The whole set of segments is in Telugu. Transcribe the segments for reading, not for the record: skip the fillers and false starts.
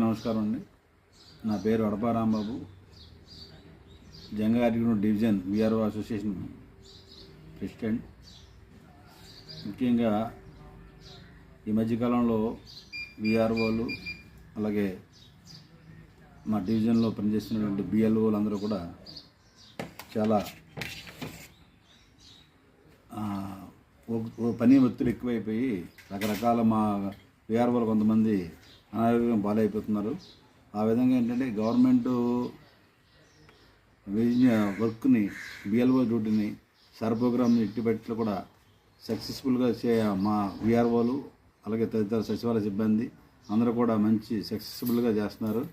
నమస్కారం అండి. నా పేరు Adapa Rambabu, Jangareddygudem division VRO association president. ముఖ్యంగా ఈ మధ్యకాలంలో విఆర్ఓలు అలాగే మా డివిజన్లో పనిచేస్తున్నటువంటి బిఎల్ఓలు అందరూ కూడా చాలా పని ఒత్తిడి ఎక్కువైపోయి రకరకాల మా విఆర్ఓలు కొంతమంది అనారోగ్యం పాలైపోతున్నారు. ఆ విధంగా ఏంటంటే గవర్నమెంట్ వర్క్ని బిఎల్ఓ డ్యూటీని సర్ ప్రోగ్రామ్ని ఎట్టిపెట్లు కూడా సక్సెస్ఫుల్గా మా విఆర్ఓలు అలాగే తదితర సచివాలయ సిబ్బంది అందరూ కూడా మంచి సక్సెస్ఫుల్గా చేస్తున్నారు.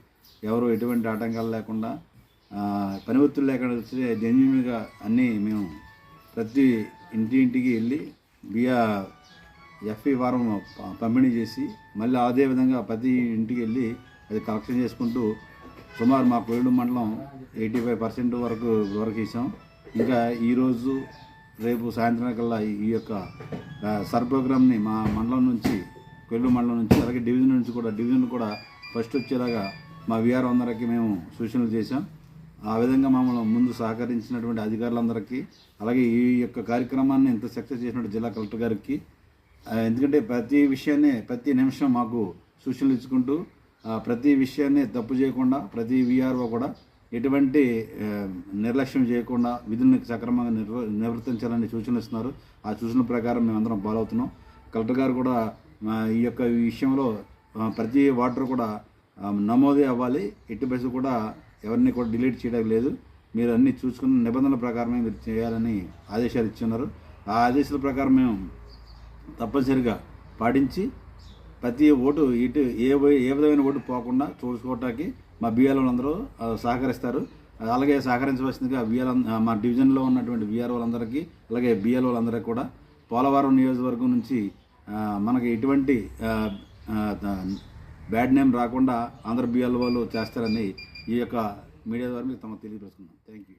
ఎవరు ఎటువంటి ఆటంకాలు లేకుండా పని ఒత్తిడి లేకుండా జెన్యున్గా అన్నీ మేము ప్రతి ఇంటికి వెళ్ళి ఎఫ్ఈ ఫారం పంపిణీ చేసి మళ్ళీ అదే విధంగా ప్రతి ఇంటికి వెళ్ళి అది కలెక్షన్ చేసుకుంటూ సుమారు మా కోయిలూరు మండలం 85% వరకు ఇచ్చాం. ఇంకా ఈరోజు రేపు సాయంత్రం కల్లా ఈ యొక్క సర్ ప్రోగ్రామ్ని మా మండలం నుంచి కోయిలూరు మండలం నుంచి అలాగే డివిజన్ కూడా ఫస్ట్ వచ్చేలాగా మా విఆర్ అందరికీ మేము సూచనలు చేశాం. ఆ విధంగా మమ్మల్ని ముందు సహకరించినటువంటి అధికారులందరికీ అలాగే ఈ యొక్క కార్యక్రమాన్ని ఇంత సక్సెస్ చేసినటువంటి జిల్లా కలెక్టర్ గారికి, ఎందుకంటే ప్రతి నిమిషం మాకు సూచనలు ఇచ్చుకుంటూ ప్రతి విషయాన్ని తప్పు చేయకుండా ప్రతి విఆర్ఓ కూడా ఎటువంటి నిర్లక్ష్యం చేయకుండా విధులను సక్రమంగా నిర్వర్తించాలని సూచనలు ఇస్తున్నారు. ఆ సూచనల ప్రకారం మేమందరం ఫాలో అవుతున్నాం. కలెక్టర్ గారు కూడా ఈ యొక్క విషయంలో ప్రతి వాటర్ కూడా నమోదే అవ్వాలి, ఎట్టి బస్సు కూడా ఎవరిని కూడా డిలీట్ చేయడం లేదు, మీరు అన్నీ చూసుకున్న నిబంధనల ప్రకారమే మీరు చేయాలని ఆదేశాలు ఇచ్చున్నారు. ఆ ఆదేశాల ప్రకారం మేము తప్పనిసరిగా పాటించి ప్రతి ఓటు ఏ విధమైన ఓటు పోకుండా చూసుకోవటానికి మా బిఎల్ఓలు అందరూ సహకరిస్తారు. అలాగే సహకరించవలసిందిగా మా డివిజన్లో ఉన్నటువంటి విఆర్ఓలందరికీ అలాగే బిఎల్ఓలందరికీ కూడా పోలవరం నియోజకవర్గం నుంచి మనకి ఎటువంటి బ్యాడ్ నేమ్ రాకుండా అందరు బిఎల్ఓలు చేస్తారని ఈ యొక్క మీడియా ద్వారా మీకు తెలియపరుచుకున్నాం. Thank you.